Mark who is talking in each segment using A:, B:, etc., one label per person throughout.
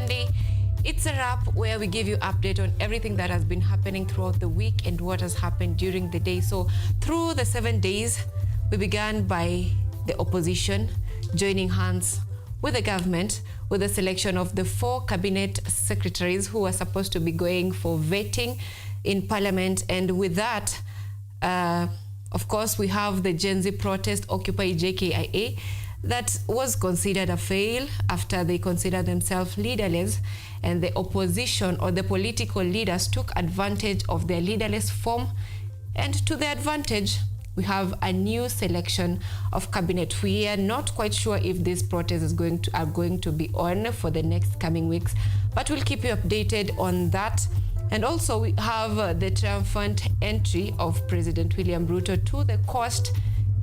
A: Monday. It's a wrap where we give you update on everything that has been happening throughout the week and what has happened during the day. So through the 7 days, we began by the opposition joining hands with the government with the selection of the 4 cabinet secretaries who are supposed to be going for vetting in parliament. And with that, of course, we have the Gen Z protest, Occupy JKIA, that was considered a fail after they considered themselves leaderless, and the opposition or the political leaders took advantage of their leaderless form, and to their advantage, we have a new selection of cabinet. We are not quite sure if this protest is going to be on for the next coming weeks, but we'll keep you updated on that. And also we have the triumphant entry of President William Ruto to the coast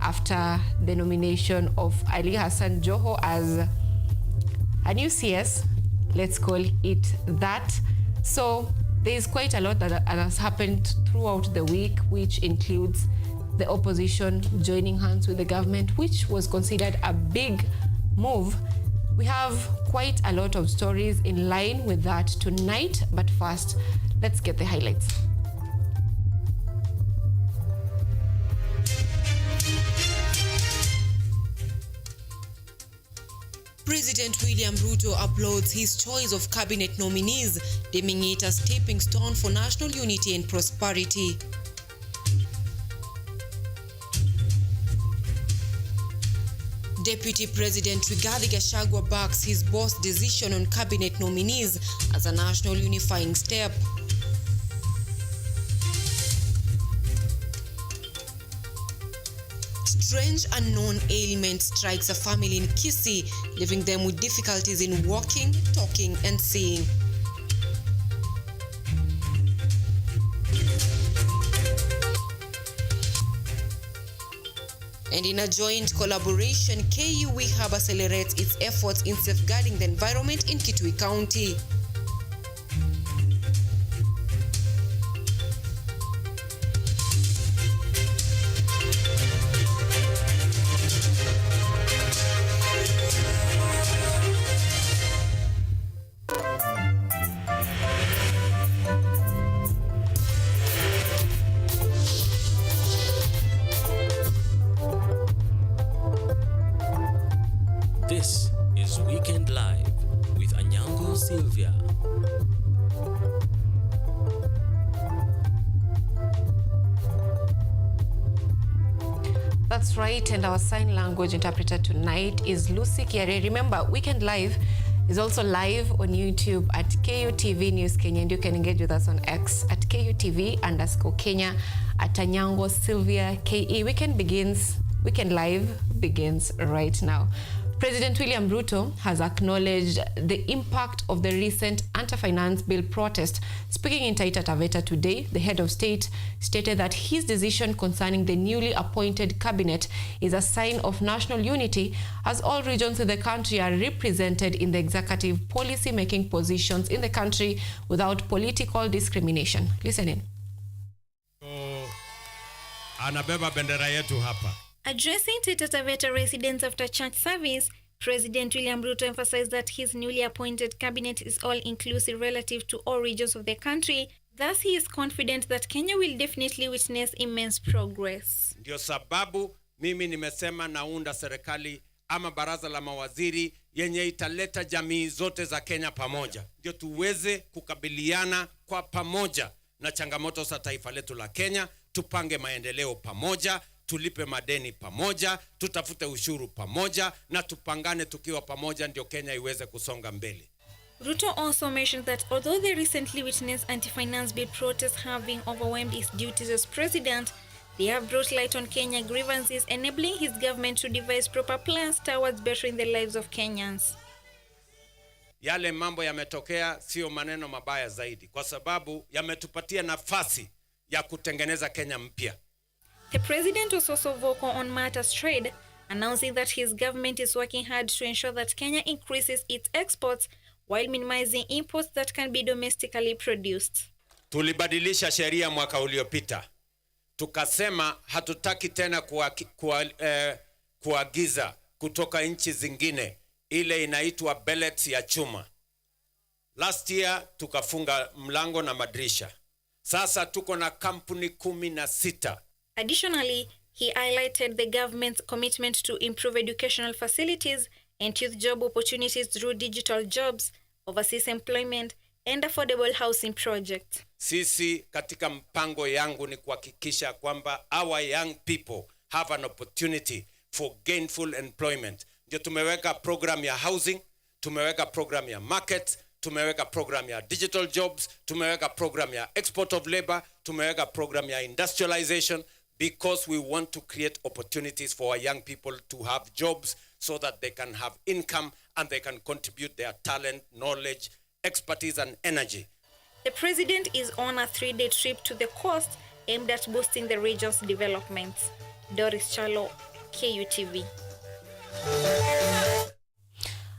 A: after the nomination of Ali Hassan Joho as a new CS, let's call it that. So there is quite a lot that has happened throughout the week, which includes the opposition joining hands with the government, which was considered a big move. We have quite a lot of stories in line with that tonight, but first, let's get the highlights.
B: President William Ruto applauds his choice of cabinet nominees, deeming it a stepping stone for national unity and prosperity. Deputy President Rigathi Gachagua backs his boss' decision on cabinet nominees as a national unifying step. Strange unknown ailment strikes a family in Kisii, leaving them with difficulties in walking, talking, and seeing. And in a joint collaboration, KUTV Hub accelerates its efforts in safeguarding the environment in Kutv County.
C: This is Weekend Live with Anyango, Sylvia.
A: That's right, and our sign language interpreter tonight is Lucy Kiare. Remember, Weekend Live is also live on YouTube at KUTVNEWS Kenya, and you can engage with us on X at KUTV_Kenya, at Anyango, Sylvia, KE. Weekend Live begins right now. President William Ruto has acknowledged the impact of the recent anti-finance bill protest. Speaking in Taita Taveta today, the head of state stated that his decision concerning the newly appointed cabinet is a sign of national unity, as all regions in the country are represented in the executive policy-making positions in the country without political discrimination. Listen in.
D: Anabeba bendera yetu hapa.
E: Addressing Taita Taveta residents after church service, President William Ruto emphasized that his newly appointed cabinet is all-inclusive relative to all regions of the country. Thus, he is confident that Kenya will definitely witness immense progress.
D: Ndio sababu mimi nimesema naunda serikali ama baraza la mawaziri yenye italeta jamii zote za Kenya pamoja. Ndio tuweze kukabiliana kwa pamoja na changamoto za taifa letu la Kenya, tupange maendeleo pamoja, tulipe madeni pamoja, tutafute ushuru pamoja, na tupangane tukiwa pamoja, ndio Kenya iweze kusonga mbele.
E: Ruto also mentioned that although the recently witnessed anti-finance bill protests have been overwhelmed his duties as president, they have brought light on Kenya grievances, enabling his government to devise proper plans towards bettering the lives of Kenyans.
D: Yale mambo yametokea sio maneno mabaya zaidi, kwa sababu yametupatia nafasi ya kutengeneza Kenya mpya.
E: The president was also vocal on matters trade, announcing that his government is working hard to ensure that Kenya increases its exports while minimizing imports that can be domestically produced.
D: Tulibadilisha sheria mwaka uliopita. Tukasema hatutaki tena kuagiza kutoka nchi zingine ile inaitwa bellets ya chuma. Last year tukafunga mlango na madirisha. Sasa tuko na kampuni 16.
E: Additionally, he highlighted the government's commitment to improve educational facilities and youth job opportunities through digital jobs, overseas employment, and affordable housing projects.
D: Sisi katika mpango yangu ni kuhakikisha kwamba our young people have an opportunity for gainful employment. Ndio tumeweka program ya housing, tumeweka program ya market, tumeweka program ya digital jobs, tumeweka program ya export of labor, tumeweka program ya industrialization, because we want to create opportunities for our young people to have jobs so that they can have income and they can contribute their talent, knowledge, expertise and energy.
E: The president is on a 3-day trip to the coast aimed at boosting the region's development. Doris Chalo, KUTV.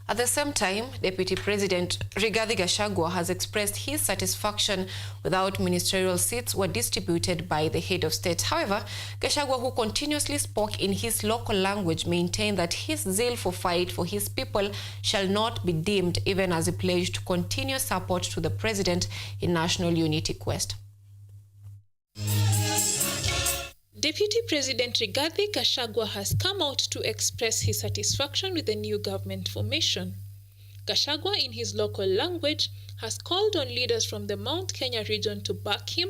A: At the same time, Deputy President Rigathi Gachagua has expressed his satisfaction without ministerial seats were distributed by the head of state. However, Gachagua, who continuously spoke in his local language, maintained that his zeal for fight for his people shall not be dimmed, even as he pledged continuous support to the president in national unity quest.
F: Deputy President Rigathi Gachagua has come out to express his satisfaction with the new government formation. Gachagua, in his local language, has called on leaders from the Mount Kenya region to back him,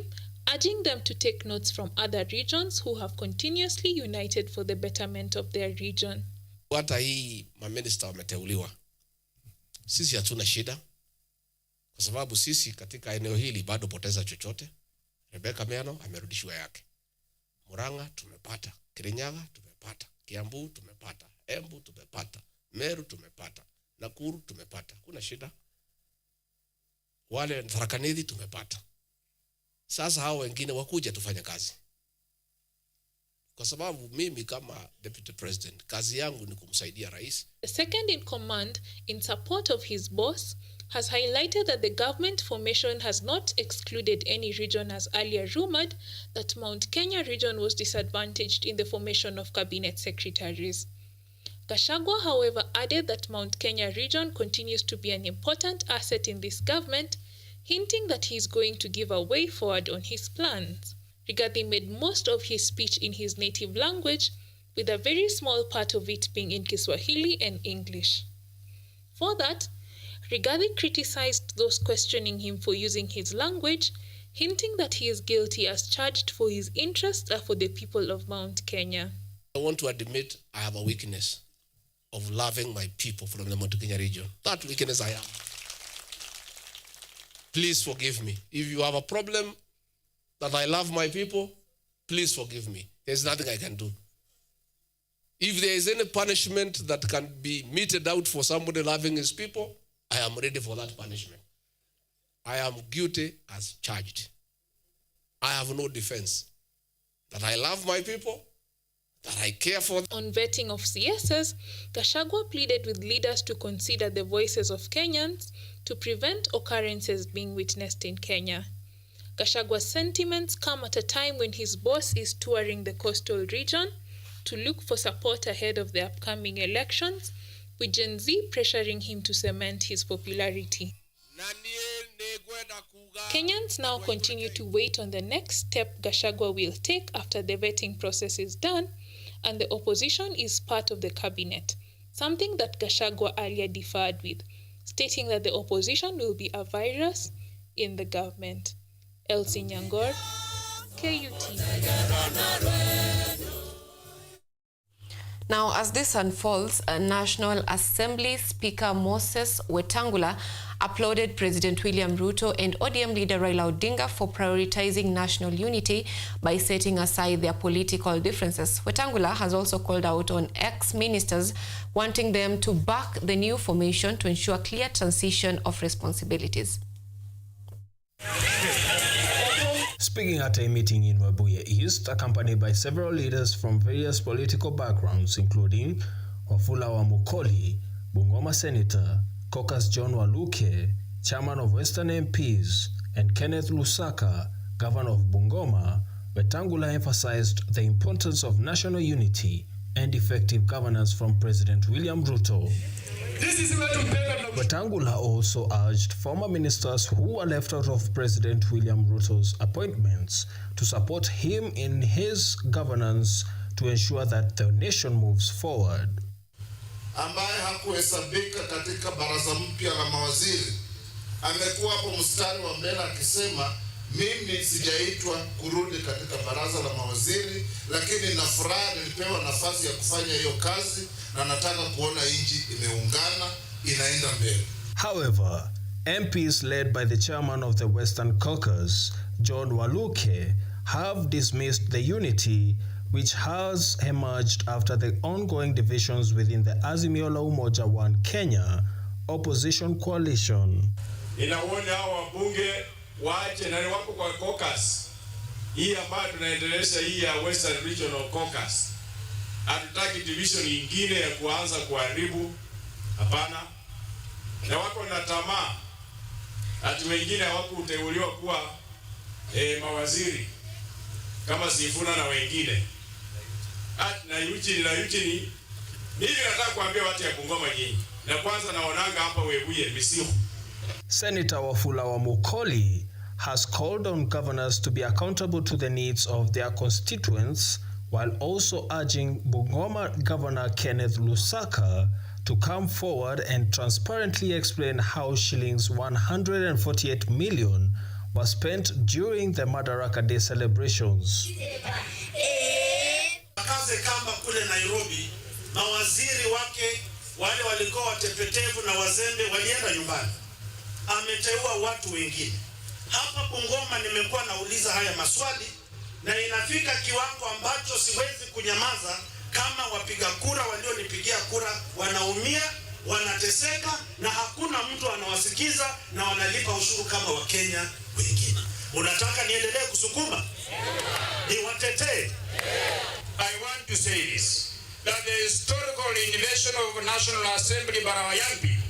F: urging them to take notes from other regions who have continuously united for the betterment of their region.
G: Hata hii maminister wameteuliwa, sisi hatuna shida, kwa sababu sisi katika eneo hili bado poteza chochote. Rebecca Miano amerudishiwa yake. Murang'a tumepata, Kirinyaga tumepata, Kiambu tumepata, Embu tumepata, Meru tumepata, Nakuru tumepata. Kuna shida. Wale Tharaka Nithi tumepata. Sasa hao wengine wakuja tufanye kazi. Kwa sababu mimi kama Deputy President, kazi yangu ni kumsaidia rais.
F: The second in command, in support of his boss, has highlighted that the government formation has not excluded any region, as earlier rumored that Mount Kenya region was disadvantaged in the formation of cabinet secretaries. Gachagua, however, added that Mount Kenya region continues to be an important asset in this government, hinting that he is going to give a way forward on his plans. Rigathi made most of his speech in his native language, with a very small part of it being in Kiswahili and English. For that, Rigathi criticized those questioning him for using his language, hinting that he is guilty as charged, for his interests are for the people of Mount Kenya.
G: I want to admit I have a weakness of loving my people from the Mount Kenya region. That weakness I have. Please forgive me. If you have a problem that I love my people, please forgive me. There's nothing I can do. If there is any punishment that can be meted out for somebody loving his people, I am ready for that punishment. I am guilty as charged. I have no defense. That I love my people, that I care for them.
F: On vetting of CSs, Gachagua pleaded with leaders to consider the voices of Kenyans to prevent occurrences being witnessed in Kenya. Gachagua's sentiments come at a time when his boss is touring the coastal region to look for support ahead of the upcoming elections, with Gen Z pressuring him to cement his popularity. Kenyans now continue to wait on the next step Gachagua will take after the vetting process is done and the opposition is part of the cabinet, something that Gachagua earlier deferred with, stating that the opposition will be a virus in the government. Elsie Nyangor, KUTV.
A: Now, as this unfolds, National Assembly Speaker Moses Wetangula applauded President William Ruto and ODM leader Raila Odinga for prioritizing national unity by setting aside their political differences. Wetangula has also called out on ex-ministers, wanting them to back the new formation to ensure clear transition of responsibilities.
H: Speaking at a meeting in Webuye East, accompanied by several leaders from various political backgrounds, including Wafula Wamukoli, Bungoma Senator, Caucus John Waluke, Chairman of Western MPs, and Kenneth Lusaka, Governor of Bungoma, Wetangula emphasized the importance of national unity and effective governance from President William Ruto. Wetangula also urged former ministers who were left out of President William Ruto's appointments to support him in his governance to ensure that the nation moves forward.
I: Ambaye hakuhesabika katika baraza mpya la mawaziri amekuwa hapo mstari wa mbele akisema mimi sijaitwa kurudi katika baraza la mawaziri, lakini na furaha nilipewa nafasi ya kufanya hiyo kazi na nataka kuona nchi imeungana inaenda mbele.
H: However, MPs led by the chairman of the Western Caucus, John Waluke, have dismissed the unity which has emerged after the ongoing divisions within the Azimio la Umoja One Kenya opposition coalition.
J: Inaona hao wabunge waache na wako kwa caucus hii ambayo tunaendeleza hii ya Western Regional Caucus. Hatutaki division nyingine ya kuanza kuharibu, hapana. Na wako na tamaa ati wengine hawakuteuliwa kuwa mawaziri kama Sifuna na wengine. Na Eugene mimi nataka kuambia watu ya Bungoma nyinyi. Na kwanza naonanga hapa Webuye Misihu.
H: Senator Wafula Wamukoli has called on governors to be accountable to the needs of their constituents, while also urging Bungoma Governor Kenneth Lusaka to come forward and transparently explain how shillings 148 million was spent during the Madaraka Day celebrations.
I: Kaze kama kule Nairobi, mawaziri wake wale walikuwa watepetevu na wazembe walienda nyumbani. Ameteua watu wengine. Hapa Bungoma nimekuwa nauliza haya maswali na inafika kiwango ambacho siwezi kunyamaza kama wapiga kura walionipigia kura wanaumia, wanateseka na hakuna mtu anawasikiza na wanalipa ushuru kama Wakenya wengine. Unataka niendelee kusukuma? Niwatetee?
J: I want to say this, that the historical intervention of National Assembly by our young people,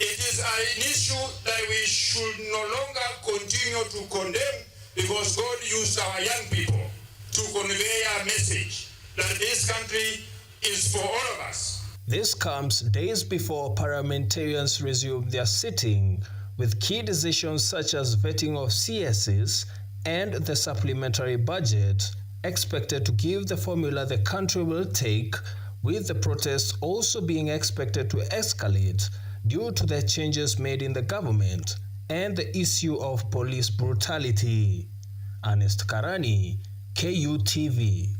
J: it is an issue that we should no longer continue to condemn, because God used our young people to convey a message that this country is for all of us.
H: This comes days before parliamentarians resume their sitting, with key decisions such as vetting of CSs and the supplementary budget expected to give the formula the country will take, with the protests also being expected to escalate due to the changes made in the government and the issue of police brutality. Ernest Karani, KUTV.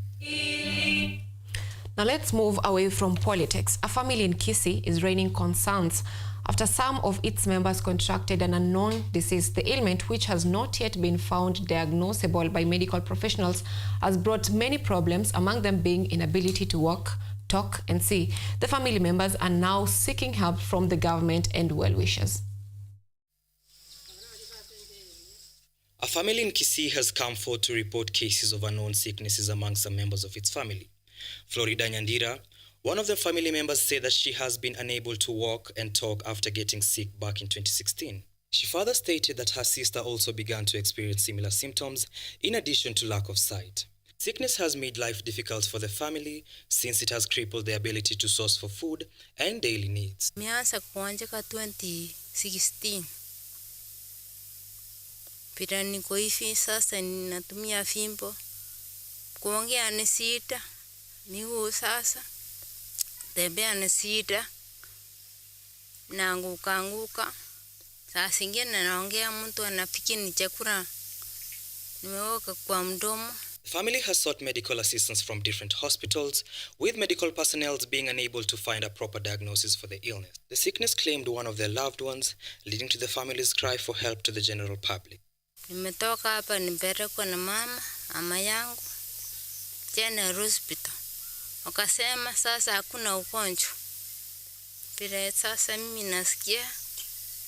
A: Now let's move away from politics. A family in Kisii is raining concerns after some of its members contracted an unknown disease. The ailment, which has not yet been found diagnosable by medical professionals, has brought many problems, among them being inability to walk, talk and see. The family members are now seeking help from the government and well-wishers.
K: A family in Kisii has come forward to report cases of unknown sicknesses among some members of its family. Florida Nyandira, one of the family members, said that she has been unable to walk and talk after getting sick back in 2016. She further stated that her sister also began to experience similar symptoms in addition to lack of sight. Sickness has made life difficult for the family since it has crippled their ability to source for food and daily needs.
L: Mianza kuanzika 2016. Pira niko hivi sasa ninatumia fimbo. Kuongea ni sita. Miguu sasa. Tembea ni sita. Naanguka. Saa zingine naongea mtu anafikiri ni chakula. Nimeoka kwa mdomo.
K: The family has sought medical assistance from different hospitals, with medical personnel being unable to find a proper diagnosis for the illness. The sickness claimed one of their loved ones, leading to the family's cry for help to the general public.
L: Nimetoka hapa nipelekwa na mama yangu tena hospital. Wakasema sasa hakuna ugonjwa. Bila sasa mimi nasikia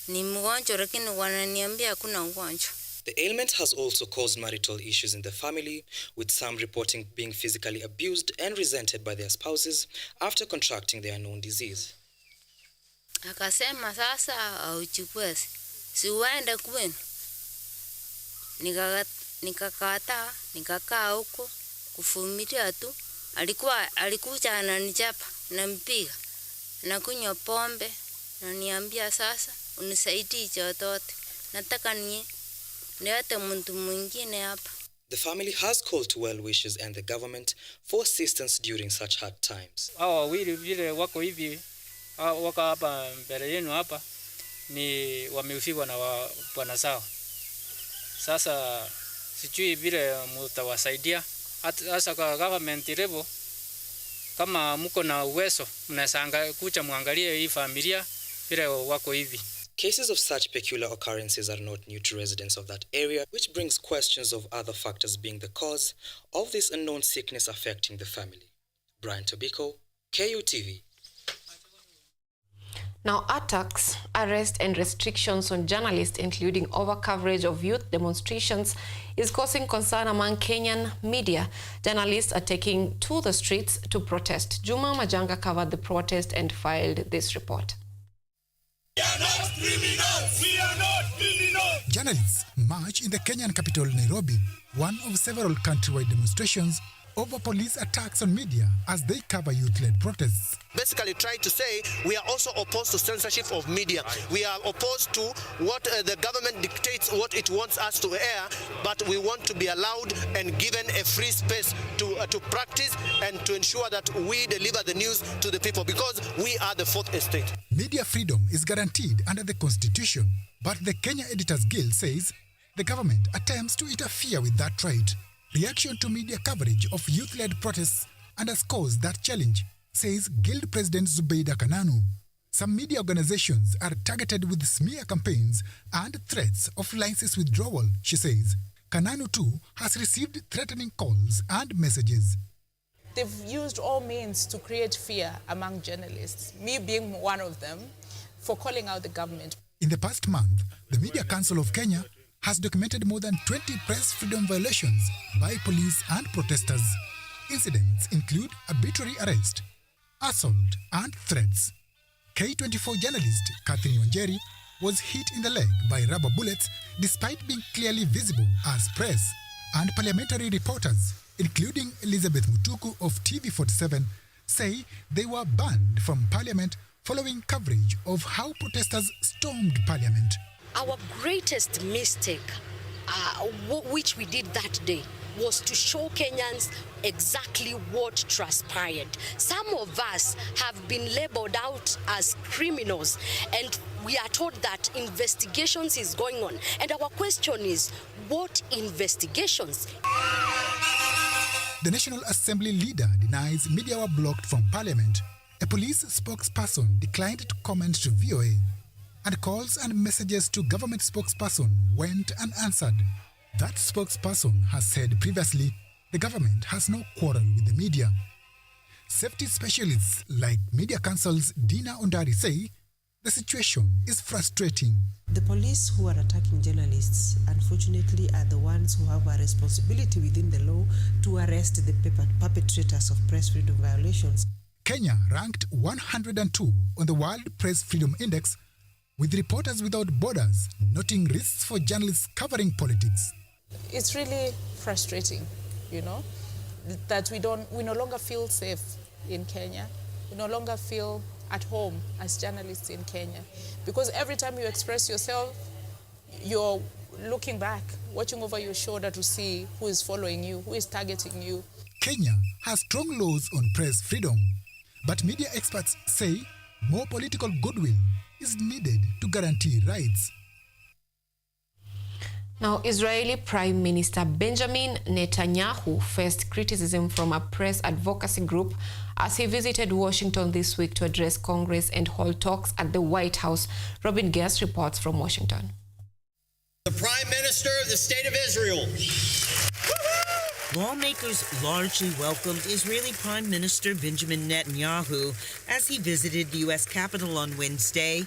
L: ni mgonjwa lakini wananiambia hakuna ugonjwa.
K: The ailment has also caused marital issues in the family, with some reporting being physically abused and resented by their spouses after contracting the unknown disease.
L: Akasema sasa auchukue si uende kwenu. Nikakataa, nikakaa huko kuvumilia tu Alikuja ananichapa, nampiga, nakunywa pombe, naniambia sasa unisaidie chochote. Nataka niate mtu mwingine hapa.
K: The family has called to well-wishers and the government for assistance during such hard times.
M: Wawili vile wako hivi, wako hapa mbele yenu hapa, ni wameufiwa na bwana zao. Sasa sijui vile mtawasaidia. Hasa kwa government level, kama mko na uwezo, mnaweza kuja muangalie hii familia vile wako hivi.
K: Cases of such peculiar occurrences are not new to residents of that area, which brings questions of other factors being the cause of this unknown sickness affecting the family. Brian Tobiko, KUTV.
A: Now, attacks, arrests, and restrictions on journalists, including over-coverage of youth demonstrations, is causing concern among Kenyan media. Journalists are taking to the streets to protest. Juma Majanga covered the protest and filed this report.
N: We are not criminals! We are not criminals! Journalists march in the Kenyan capital, Nairobi, one of several countrywide demonstrations over police attacks on media as they cover youth-led protests.
O: Basically trying to say we are also opposed to censorship of media. We are opposed to what the government dictates what it wants us to air, but we want to be allowed and given a free space to practice and to ensure that we deliver the news to the people, because we are the fourth estate.
N: Media freedom is guaranteed under the Constitution, but the Kenya Editors Guild says the government attempts to interfere with that right. Reaction to media coverage of youth-led protests underscores that challenge, says Guild President Zubeida Kananu. Some media organizations are targeted with smear campaigns and threats of license withdrawal, she says. Kananu too has received threatening calls and messages.
P: They've used all means to create fear among journalists, me being one of them, for calling out the government.
N: In the past month, the Media Council of Kenya has documented more than 20 press freedom violations by police and protesters. Incidents include arbitrary arrest, assault, and threats. K24 journalist Catherine Wanjeri was hit in the leg by rubber bullets despite being clearly visible as press. And parliamentary reporters, including Elizabeth Mutuku of TV47, say they were banned from parliament following coverage of how protesters stormed parliament.
Q: Our greatest mistake, which we did that day, was to show Kenyans exactly what transpired. Some of us have been labeled out as criminals, and we are told that investigations is going on. And our question is, what investigations?
N: The National Assembly leader denies media were blocked from parliament. A police spokesperson declined to comment to VOA, and calls and messages to government spokesperson went unanswered. That spokesperson has said previously the government has no quarrel with the media. Safety specialists like Media Council's Dina Ondari say the situation is frustrating.
R: The police who are attacking journalists, unfortunately, are the ones who have a responsibility within the law to arrest the perpetrators of press freedom violations.
N: Kenya ranked 102 on the World Press Freedom Index, with Reporters Without Borders noting risks for journalists covering politics.
P: It's really frustrating, you know, that we no longer feel safe in Kenya. We no longer feel at home as journalists in Kenya. Because every time you express yourself, you're looking back, watching over your shoulder to see who is following you, who is targeting you.
N: Kenya has strong laws on press freedom, but media experts say more political goodwill is needed to guarantee rights.
A: Now, Israeli Prime Minister Benjamin Netanyahu faced criticism from a press advocacy group as he visited Washington this week to address Congress and hold talks at the White House. Robin Guest reports from Washington.
S: The Prime Minister of the State of Israel.
T: Lawmakers largely welcomed Israeli Prime Minister Benjamin Netanyahu as he visited the U.S. Capitol on Wednesday.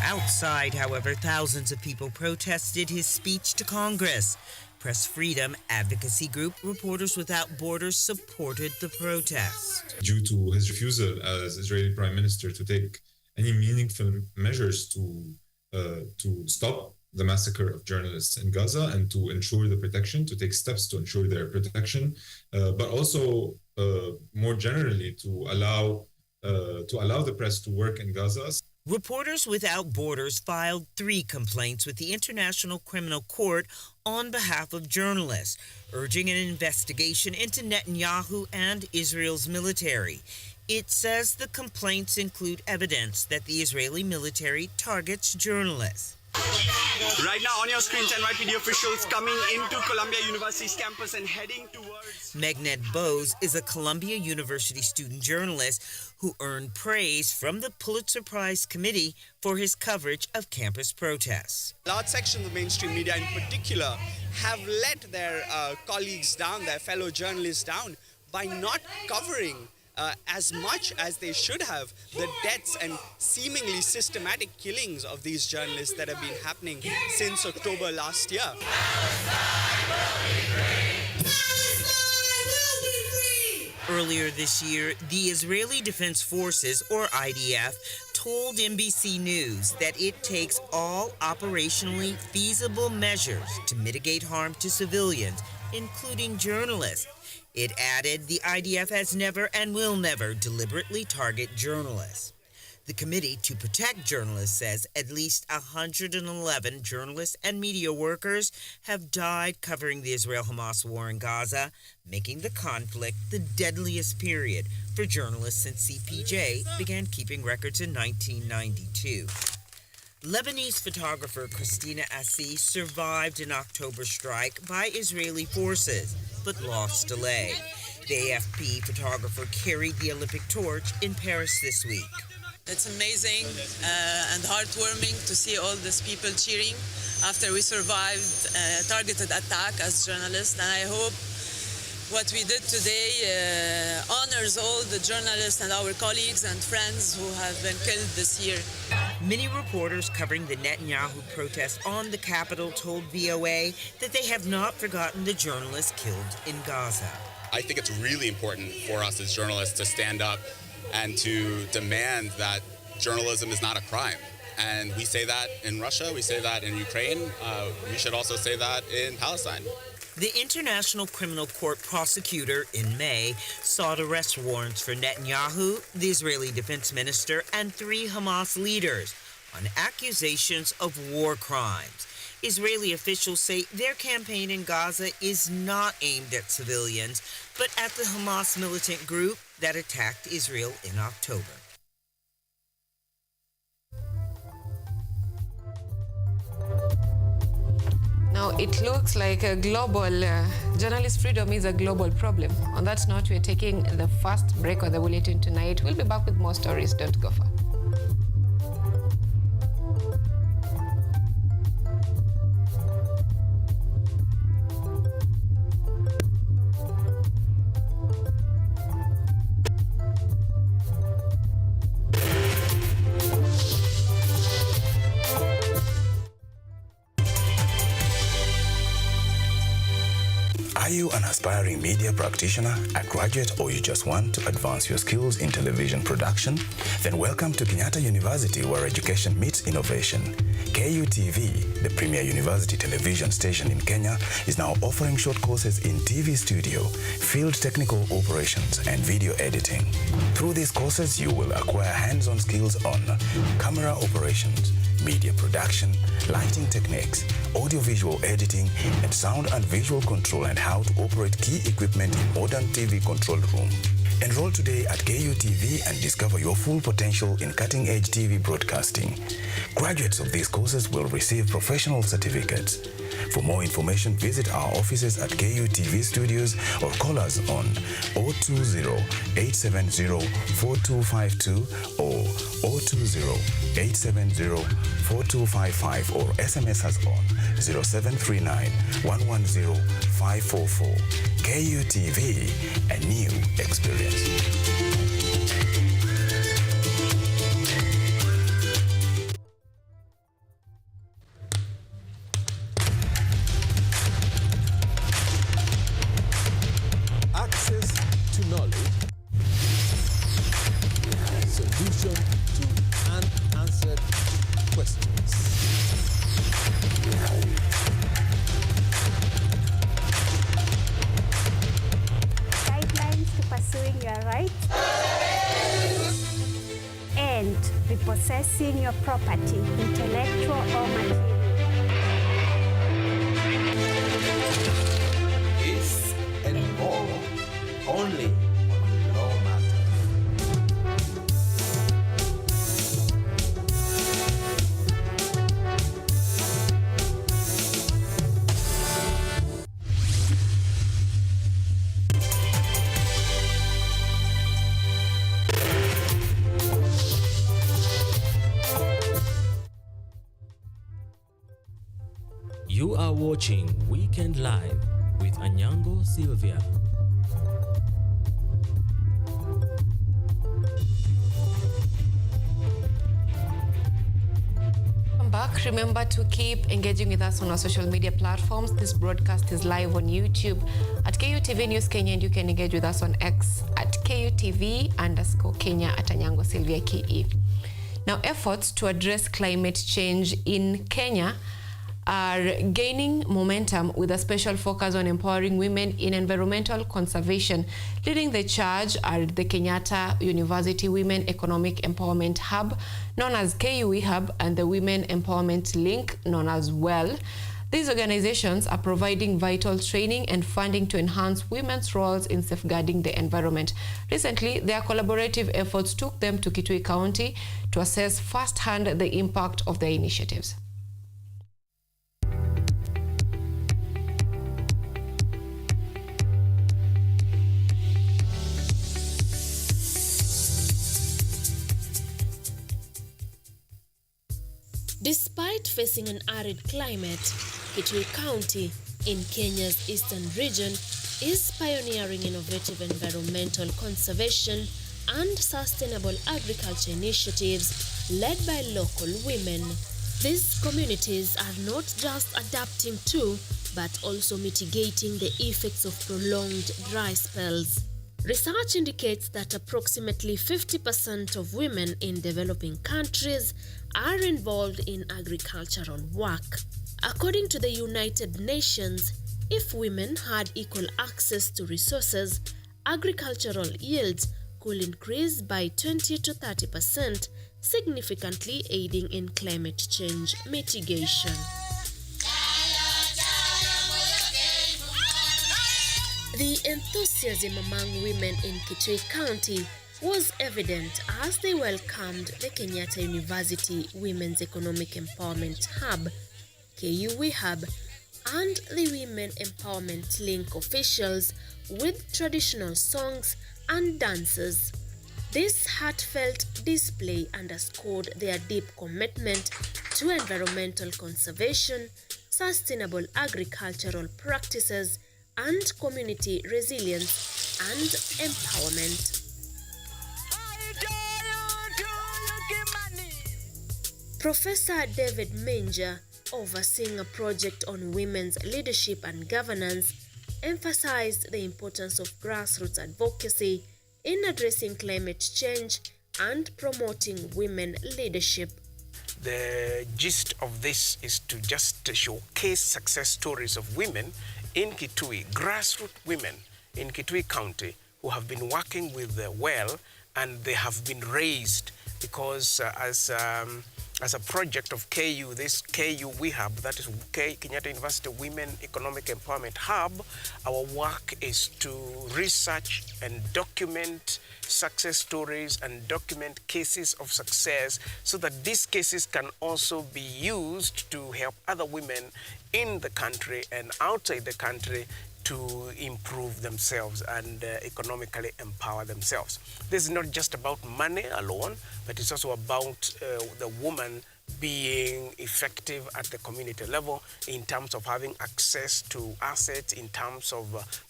T: Outside, however, thousands of people protested his speech to Congress. Press freedom advocacy group Reporters Without Borders supported the protest.
U: Due to his refusal as Israeli Prime Minister to take any meaningful measures to stop the massacre of journalists in Gaza and to ensure the protection, to take steps to ensure their protection, but also more generally to allow the press to work in Gaza.
T: Reporters Without Borders filed 3 complaints with the International Criminal Court on behalf of journalists, urging an investigation into Netanyahu and Israel's military. It says the complaints include evidence that the Israeli military targets journalists.
B: Right now on your screens, NYPD officials coming into Columbia University's campus and heading towards...
T: Meghnad Bose is a Columbia University student journalist who earned praise from the Pulitzer Prize Committee for his coverage of campus protests.
B: Large sections of mainstream media in particular have let their colleagues down, their fellow journalists down, by not covering as much as they should have the deaths and seemingly systematic killings of these journalists that have been happening since October last year.
T: Earlier this year, the Israeli Defense Forces, or IDF, told NBC News that it takes all operationally feasible measures to mitigate harm to civilians, including journalists. It added the IDF has never and will never deliberately target journalists. The Committee to Protect Journalists says at least 111 journalists and media workers have died covering the Israel-Hamas war in Gaza, making the conflict the deadliest period for journalists since CPJ began keeping records in 1992. Lebanese photographer Christina Assi survived an October strike by Israeli forces, but lost a leg. The AFP photographer carried the Olympic torch in Paris this week.
V: It's amazing and heartwarming to see all these people cheering after we survived a targeted attack as journalists. And I hope what we did today honors all the journalists and our colleagues and friends who have been killed this year.
T: Many reporters covering the Netanyahu protests on the Capitol told VOA that they have not forgotten the journalists killed in Gaza.
W: I think it's really important for us as journalists to stand up and to demand that journalism is not a crime. And we say that in Russia, we say that in Ukraine, we should also say that in Palestine.
T: The International Criminal Court prosecutor in May sought arrest warrants for Netanyahu, the Israeli defense minister, and 3 Hamas leaders on accusations of war crimes. Israeli officials say their campaign in Gaza is not aimed at civilians, but at the Hamas militant group that attacked Israel in October.
A: Now, it looks like a global, journalist freedom is a global problem. On that note, we're taking the first break of the bulletin tonight. We'll be back with more stories. Don't go far.
X: Are you an aspiring media practitioner, a graduate, or you just want to advance your skills in television production? Then welcome to Kenyatta University, where education meets innovation. KUTV, the premier university television station in Kenya, is now offering short courses in TV studio, field technical operations, and video editing. Through these courses, you will acquire hands-on skills on camera operations, media production, lighting techniques, audiovisual editing, and sound and visual control, and how to operate key equipment in modern TV control room. Enroll today at KUTV and discover your full potential in cutting-edge TV broadcasting. Graduates of these courses will receive professional certificates. For more information, visit our offices at KUTV Studios or call us on 020-870-4252 or 020-870-4255 or SMS us on 0739-110-544. KUTV, a new experience.
Y: Access to knowledge, solution to unanswered questions.
C: possessing your property, intellectual or material.
X: This and more, only on Law Matters.
D: You are watching Weekend Live with Anyango, Sylvia.
A: Welcome back. Remember to keep engaging with us on our social media platforms. This broadcast is live on YouTube at KUTV News Kenya, and you can engage with us on X at KUTV_Kenya at Anyango Sylvia KE. Now, efforts to address climate change in Kenya are gaining momentum with a special focus on empowering women in environmental conservation. Leading the charge are the Kenyatta University Women Economic Empowerment Hub, known as KUE Hub, and the Women Empowerment Link, known as WELL. These organizations are providing vital training and funding to enhance women's roles in safeguarding the environment. Recently, their collaborative efforts took them to Kutv County to assess firsthand the impact of their initiatives.
E: Despite facing an arid climate, Kutv County in Kenya's eastern region is pioneering innovative environmental conservation and sustainable agriculture initiatives led by local women. These communities are not just adapting to, but also mitigating the effects of prolonged dry spells. Research indicates that approximately 50% of women in developing countries are involved in agricultural work. According to the United Nations, if women had equal access to resources, agricultural yields could increase by 20 to 30%, significantly aiding in climate change mitigation. The enthusiasm among women in Kutv County was evident as they welcomed the Kenyatta University Women's Economic Empowerment Hub, KUE Hub, and the Women Empowerment Link officials with traditional songs and dances. This heartfelt display underscored their deep commitment to environmental conservation, sustainable agricultural practices, and community resilience and empowerment. Professor David Minja, overseeing a project on women's leadership and governance, emphasized the importance of grassroots advocacy in addressing climate change and promoting women leadership.
F: The gist of this is to just showcase success stories of women in Kutv, grassroots women in Kutv County who have been working with the WELL, and they have been raised because as a project of KU, this KUE Hub, that is Kenyatta University Women Economic Empowerment Hub, our work is to research and document success stories and document cases of success so that these cases can also be used to help other women in the country and outside the country to improve themselves and economically empower themselves. This is not just about money alone, but it's also about the woman being effective at the community level in terms of having access to assets, in terms of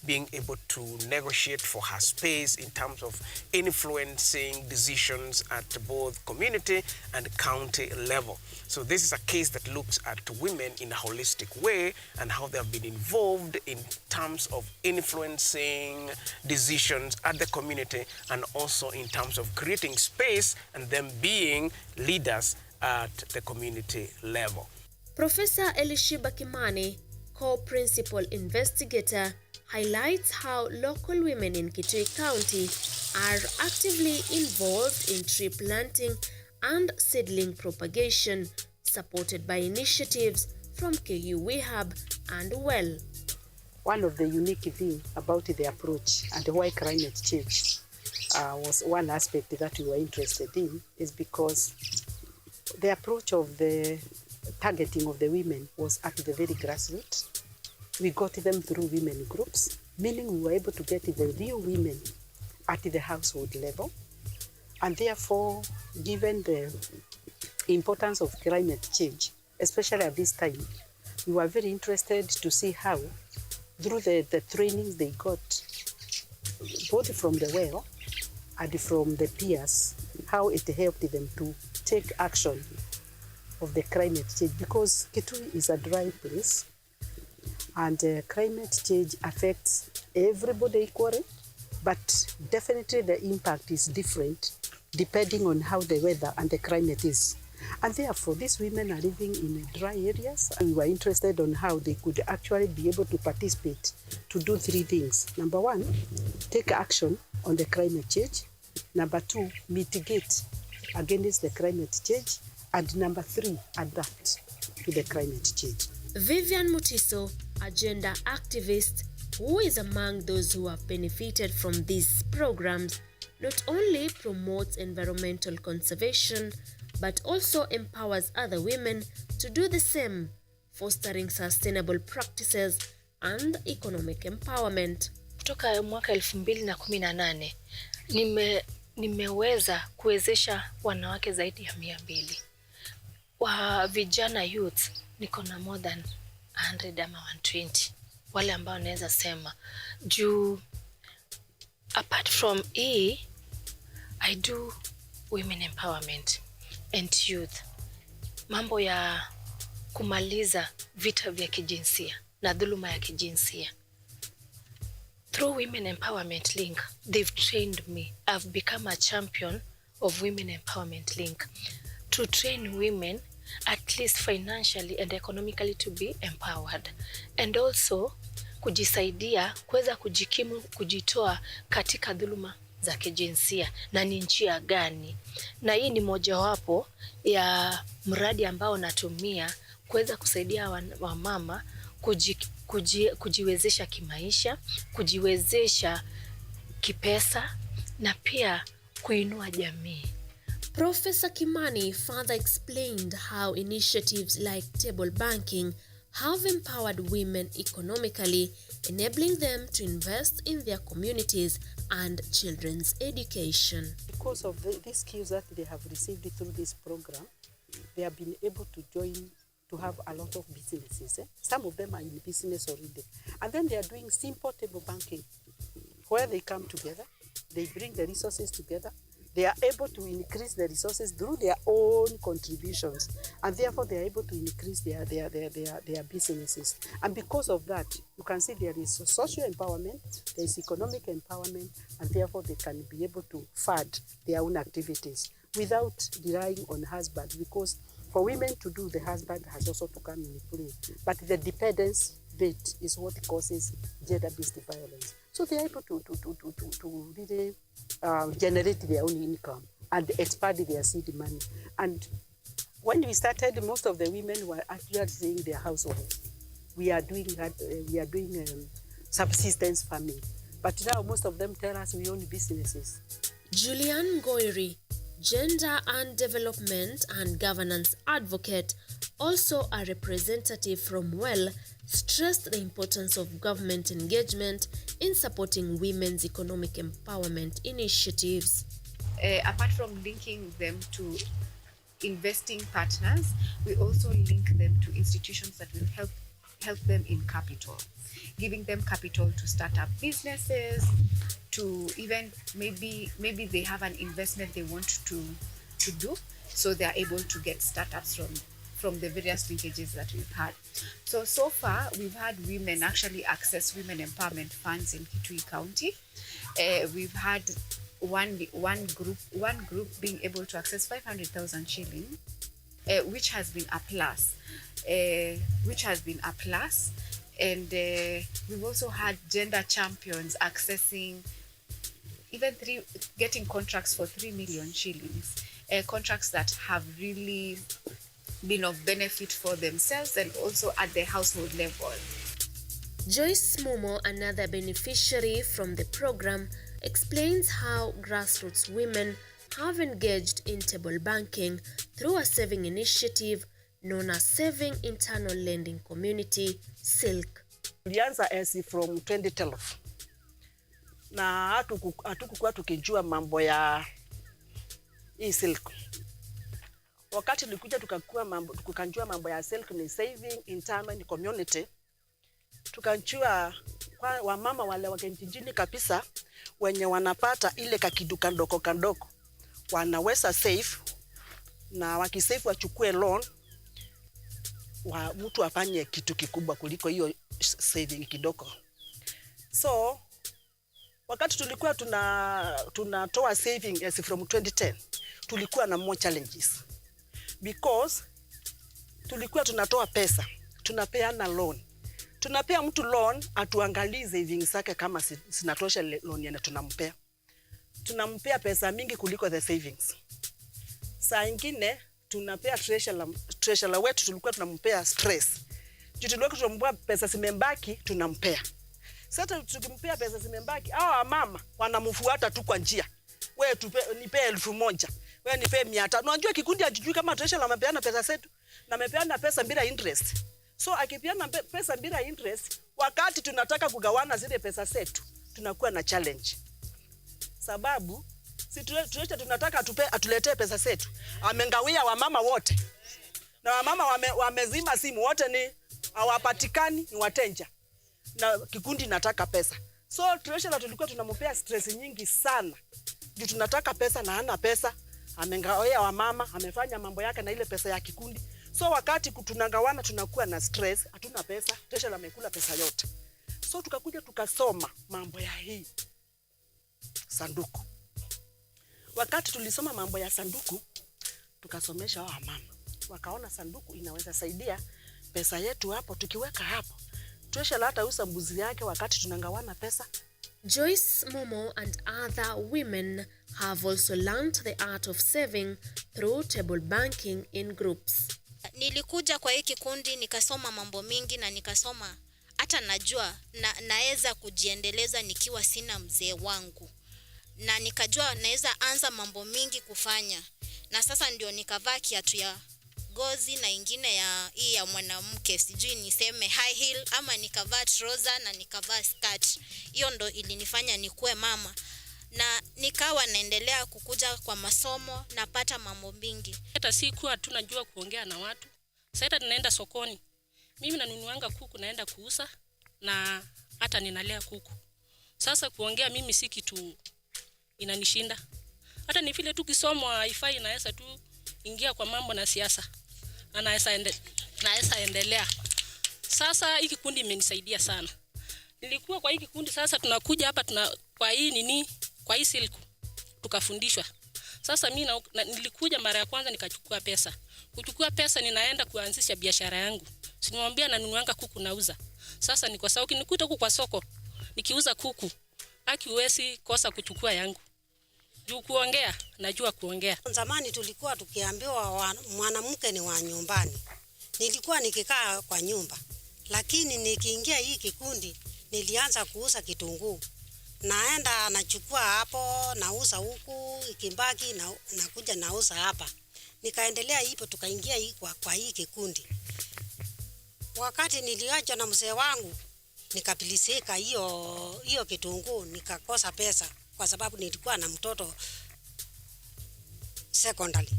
F: being able to negotiate for her space, in terms of influencing decisions at both community and county level. So this is a case that looks at women in a holistic way and how they have been involved in terms of influencing decisions at the community and also in terms of creating space and them being leaders at the community level.
E: Professor Elishiba Kimani, co-principal investigator, highlights how local women in Kutv County are actively involved in tree planting and seedling propagation, supported by initiatives from KUTV and WELL.
G: One of the unique things about the approach and why climate change was one aspect that we were interested in is because the approach of the targeting of the women was at the very grassroots. We got them through women groups, meaning we were able to get the real women at the household level. And therefore, given the importance of climate change, especially at this time, we were very interested to see how, through the trainings they got, both from the WELL and from the peers, how it helped them to take action of the climate change, because Kitui is a dry place and climate change affects everybody equally, but definitely the impact is different depending on how the weather and the climate is. And therefore, these women are living in dry areas, and we were interested on how they could actually be able to participate to do three things. Number one, take action on the climate change. Number two, mitigate against the climate change. And number three, adapt to the climate change.
E: Vivian Mutiso, a gender activist who is among those who have benefited from these programs, not only promotes environmental conservation, but also empowers other women to do the same, fostering sustainable practices and economic empowerment.
H: Kutoka mwaka 2018 nimeweza kuwezesha wanawake zaidi ya 200. Wa vijana youth niko na more than 100 ama 120 wale ambao naweza sema juu. Apart from I do women empowerment and youth, mambo ya kumaliza vita vya kijinsia na dhuluma ya kijinsia. Through Women Empowerment Link, they've trained me. I've become a champion of Women Empowerment Link to train women at least financially and economically to be empowered, and also kujisaidia kuweza kujikimu, kujitoa katika dhuluma za kijinsia na ni njia gani. Na hii ni mojawapo ya mradi ambao natumia kuweza kusaidia wamama kujiwezesha kimaisha, kujiwezesha kipesa na pia kuinua jamii.
E: Professor Kimani further explained how initiatives like table banking have empowered women economically, enabling them to invest in their communities and children's education.
G: Because of the skills that they have received through this program, they have been able to join to have a lot of businesses. Some of them are in business already. And then they are doing simple table banking, where they come together, they bring the resources together, they are able to increase the resources through their own contributions, and therefore they are able to increase their businesses. And because of that, you can see there is social empowerment, there is economic empowerment, and therefore they can be able to fund their own activities without relying on husband, because for women to do, the husband has also to come in play. But the dependence rate is what causes gender-based violence. So they are able to really generate their own income and expand their seed money. And when we started, most of the women were actually saying their household. We are doing subsistence farming. But now most of them tell us we own businesses.
E: Julian Goiri, gender and development and governance advocate, also a representative from WELL, stressed the importance of government engagement in supporting women's economic empowerment initiatives.
I: Apart from linking them to investing partners, we also link them to institutions that will help them in capital, giving them capital to start up businesses, to even maybe they have an investment they want to do, so they are able to get startups from the various linkages that we've had. So far, we've had women actually access women empowerment funds in Kitui County. We've had one group being able to access 500,000 shillings, which has been a plus. And we've also had gender champions accessing even getting contracts for 3 million shillings, contracts that have really been of benefit for themselves and also at the household level.
E: Joyce Momo, another beneficiary from the program, explains how grassroots women have engaged in table banking through a saving initiative known as Saving Internal Lending Community, SILK.
J: Tulianza from 2012 na hatukukuwa tukijua mambo ya hii SILK. Wakati tulikuja tukajua mambo ya SILK ni Saving Internal Community, tukajua kwa wamama wale wa kijijini kabisa wenye wanapata ile kakiduka kandoko wanaweza save, na wakisave wachukue loan wa mtu afanye kitu kikubwa kuliko hiyo saving kidogo. So wakati tulikuwa tunatoa saving from 2010, tulikuwa na more challenges because tulikuwa tunatoa pesa, tunapeana loan. Tunapea mtu loan, atuangalie savings zake kama sinatosha loan yana tunampea. Tunampea pesa mingi kuliko the savings. Saa ingine tunapea treasurer wetu tulikuwa tunampea stress. Tulikuwa tunampea pesa zimebaki tunampea. Sasa tukimpea pesa zimebaki, hao mama wanamfuata tu kwa njia. Wewe nipe 1000, wewe nipe 500. Unajua kikundi hajui kama treasurer amepeana pesa zetu na amepeana pesa bila interest. So akipeana pesa bila interest, wakati tunataka kugawana zile pesa zetu, tunakuwa na challenge. Sababu si tunataka atuletee pesa zetu. Amengawia wamama wote. Na wamama wamezima simu wote, ni hawapatikani, ni wateja. Na kikundi nataka pesa. So treasurer tulikuwa tunampea stress nyingi sana. Juu tunataka pesa na hana pesa. Amengawia wamama, amefanya mambo yake na ile pesa ya kikundi. So wakati tunagawana tunakuwa na stress, hatuna pesa, treasurer amekula pesa yote. So tukakuja tukasoma mambo ya hii sanduku. Wakati tulisoma mambo ya sanduku, tukasomesha wa mama. Wakaona sanduku inaweza saidia pesa yetu hapo, tukiweka hapo. Treasurer hata usa mbuzi yake wakati tunagawana pesa.
E: Joyce Momo and other women have also learned the art of saving through table banking in groups.
K: Nilikuja kwa hii kikundi nikasoma mambo mingi na nikasoma hata najua naweza kujiendeleza nikiwa sina mzee wangu. Na nikajua naweza anza mambo mingi kufanya. Na sasa ndio nikavaa kiatu ya gozi na ingine ya mwanamke, sijui niseme high heel ama nikavaa trouser na nikavaa skirt. Hiyo ndo ilinifanya nikuwe mama. Na nikawa naendelea kukuja kwa masomo, napata mambo mingi.
L: Hata sikuwa tunajua kuongea na watu. Sasa tunaenda sokoni. Mimi nanunuanga kuku naenda kuuza na hata ninalea kuku. Sasa kuongea mimi si kitu inanishinda. Hata ni vile tu kisomo haifai, naweza tu ingia kwa mambo na siasa. Na naweza endelea. Sasa hiki kikundi imenisaidia sana. Nilikuwa kwa hiki kikundi, sasa tunakuja hapa kwa hii kwa hii SILK tukafundishwa. Sasa mimi nilikuja mara ya kwanza nikachukua pesa. Kuchukua pesa ninaenda kuanzisha biashara yangu. Sinimwambia nanunuanga kuku nauza. Sasa ni kwa sababu ukinikuta huko kwa soko nikiuza kuku, hakiwezi kosa kuchukua yangu. Juu kuongea, najua kuongea.
M: Zamani tulikuwa tukiambiwa mwanamke ni wa nyumbani. Nilikuwa nikikaa kwa nyumba. Lakini nikiingia hii kikundi nilianza kuuza kitunguu. Naenda nachukua hapo, nauza huku, ikibaki nakuja nauza hapa. Nikaendelea hivyo, tukaingia kwa hii kikundi. Wakati niliachwa na mzee wangu, nikabilisika hiyo kitunguu, nikakosa pesa kwa sababu nilikuwa na mtoto secondary.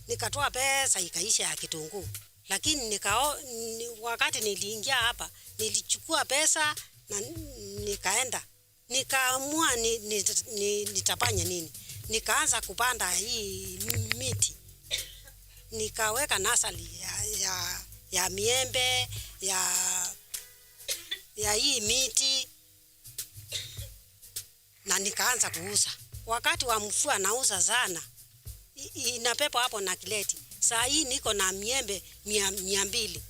M: Nikatoa pesa ikaisha ya kitunguu. Lakini wakati niliingia hapa, nilichukua pesa na nikaenda. Nikaamua nitafanya nini. Nikaanza kupanda hii miti. Nikaweka nasali ya miembe, ya hii miti, na nikaanza kuuza. Wakati wa mvua nauza sana. Inapepo hapo na kileti. Saa hii niko na miembe 200.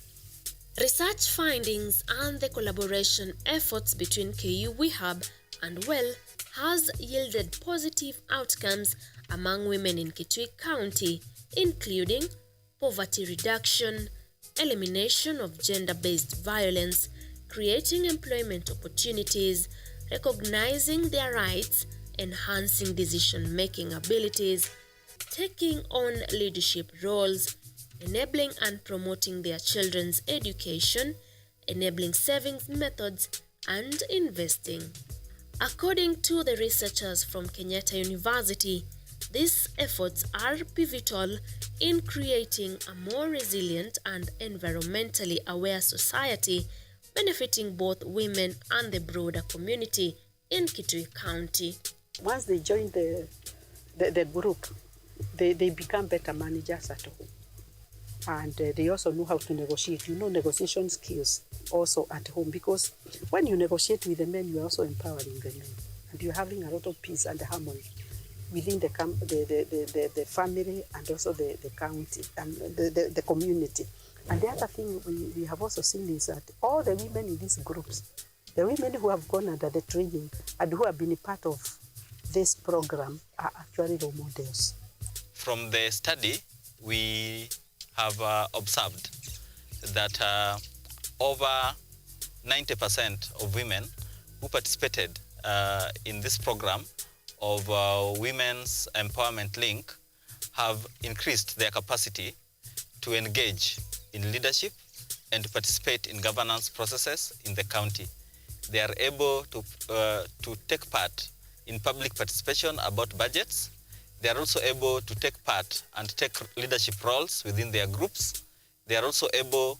E: Research findings and the collaboration efforts between KUTV and WELL has yielded positive outcomes among women in Kitui County, including poverty reduction, elimination of gender-based violence, creating employment opportunities, recognizing their rights, enhancing decision-making abilities, taking on leadership roles, enabling and promoting their children's education, enabling savings methods, and investing. According to the researchers from Kenyatta University, these efforts are pivotal in creating a more resilient and environmentally aware society, benefiting both women and the broader community in Kitui County.
G: Once they join the group, they become better managers at home. And they also know how to negotiate. Negotiation skills also at home, because when you negotiate with the men, you are also empowering the men, and you're having a lot of peace and harmony within the family and also the county and the community. And the other thing we have also seen is that all the women in these groups, the women who have gone under the training and who have been a part of this program, are actually role models.
N: From the study, we have observed that over 90% of women who participated in this program of Women's Empowerment Link have increased their capacity to engage in leadership and to participate in governance processes in the county. They are able to take part in public participation about budgets. They are also able to take part and take leadership roles within their groups. They are also able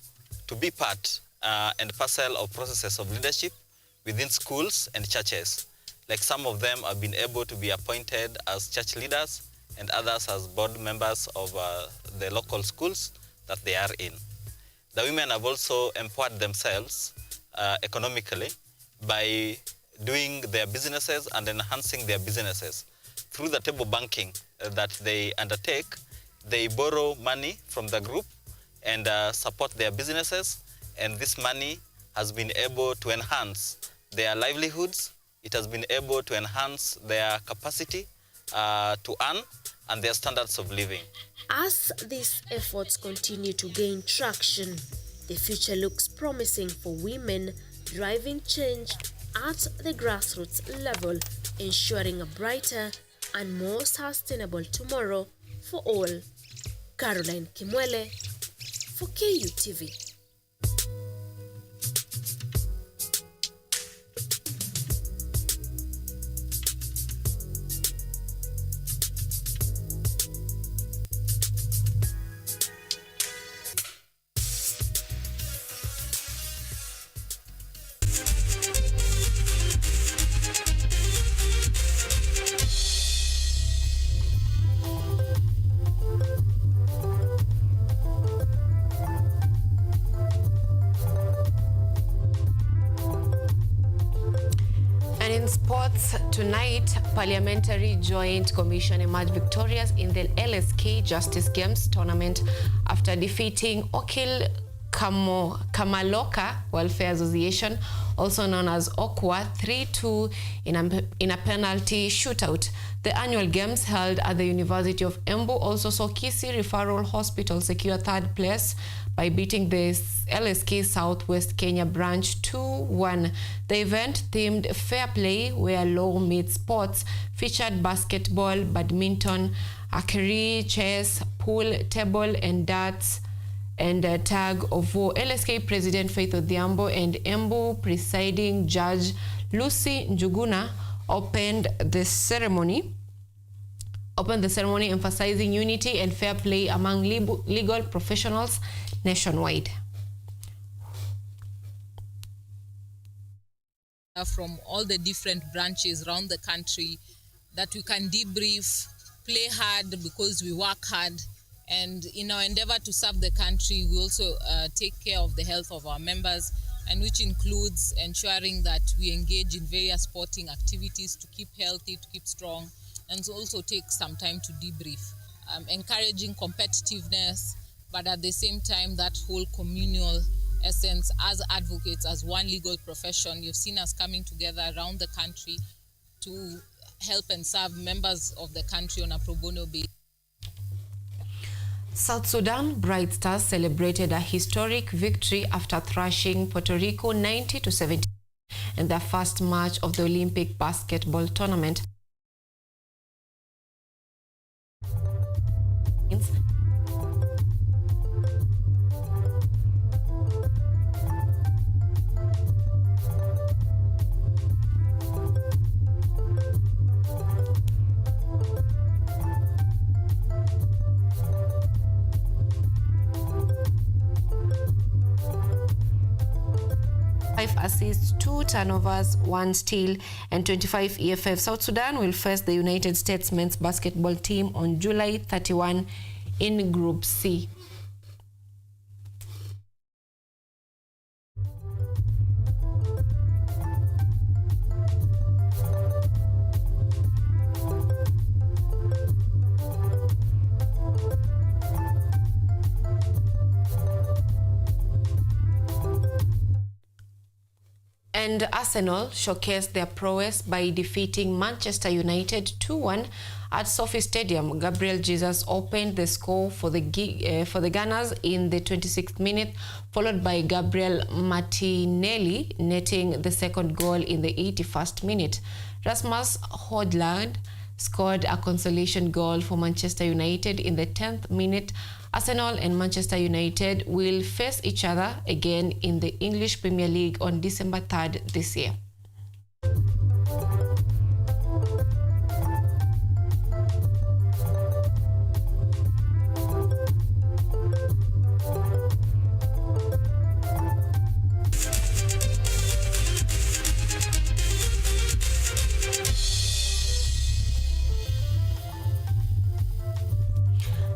N: to be part and parcel of processes of leadership within schools and churches. Like some of them have been able to be appointed as church leaders and others as board members of the local schools that they are in. The women have also empowered themselves economically by doing their businesses and enhancing their businesses. Through the table banking that they undertake, they borrow money from the group and support their businesses, and this money has been able to enhance their livelihoods. It has been able to enhance their capacity to earn and their standards of living.
E: As these efforts continue to gain traction, the future looks promising for women driving change at the grassroots level, ensuring a brighter and more sustainable tomorrow for all. Caroline Kimwele for KUTV.
A: Sports tonight, Parliamentary Joint Commission emerged victorious in the LSK Justice Games tournament after defeating Okil Kamaloka Welfare Association, also known as Okwa, 3-2 in a penalty shootout. The annual games held at the University of Embu also saw Kisii Referral Hospital secure third place by beating the LSK Southwest Kenya branch 2-1. The event, themed Fair Play, where law meets sports, featured basketball, badminton, archery, chess, pool, table, and darts, and tag of war. LSK President Faith Odhiambo and Embu presiding judge Lucy Njuguna opened the ceremony, emphasizing unity and fair play among legal professionals nationwide.
O: From all the different branches around the country, that we can debrief, play hard because we work hard, and in our endeavor to serve the country, we also take care of the health of our members, and which includes ensuring that we engage in various sporting activities to keep healthy, to keep strong, and to also take some time to debrief, encouraging competitiveness, but at the same time that whole communal essence as advocates, as one legal profession. You've seen us coming together around the country to help and serve members of the country on a pro bono basis.
A: South Sudan Bright Stars celebrated a historic victory after thrashing Puerto Rico 90-70 in their first match of the Olympic basketball tournament. Assists, 2 turnovers, 1 steal, and 25 EFF. South Sudan will face the United States men's basketball team on July 31 in Group C. And Arsenal showcased their prowess by defeating Manchester United 2-1 at Sophie Stadium. Gabriel Jesus opened the score for the Gunners in the 26th minute, followed by Gabriel Martinelli netting the second goal in the 81st minute. Rasmus Højlund scored a consolation goal for Manchester United in the 10th minute. Arsenal and Manchester United will face each other again in the English Premier League on December 3rd this year.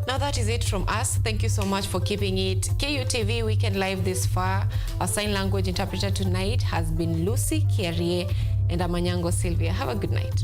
A: Now that is it from us. Thank you so much for keeping it KUTV Weekend Live this far. Our sign language interpreter tonight has been Lucy Kiarie and Anyango Sylvia. Have a good night.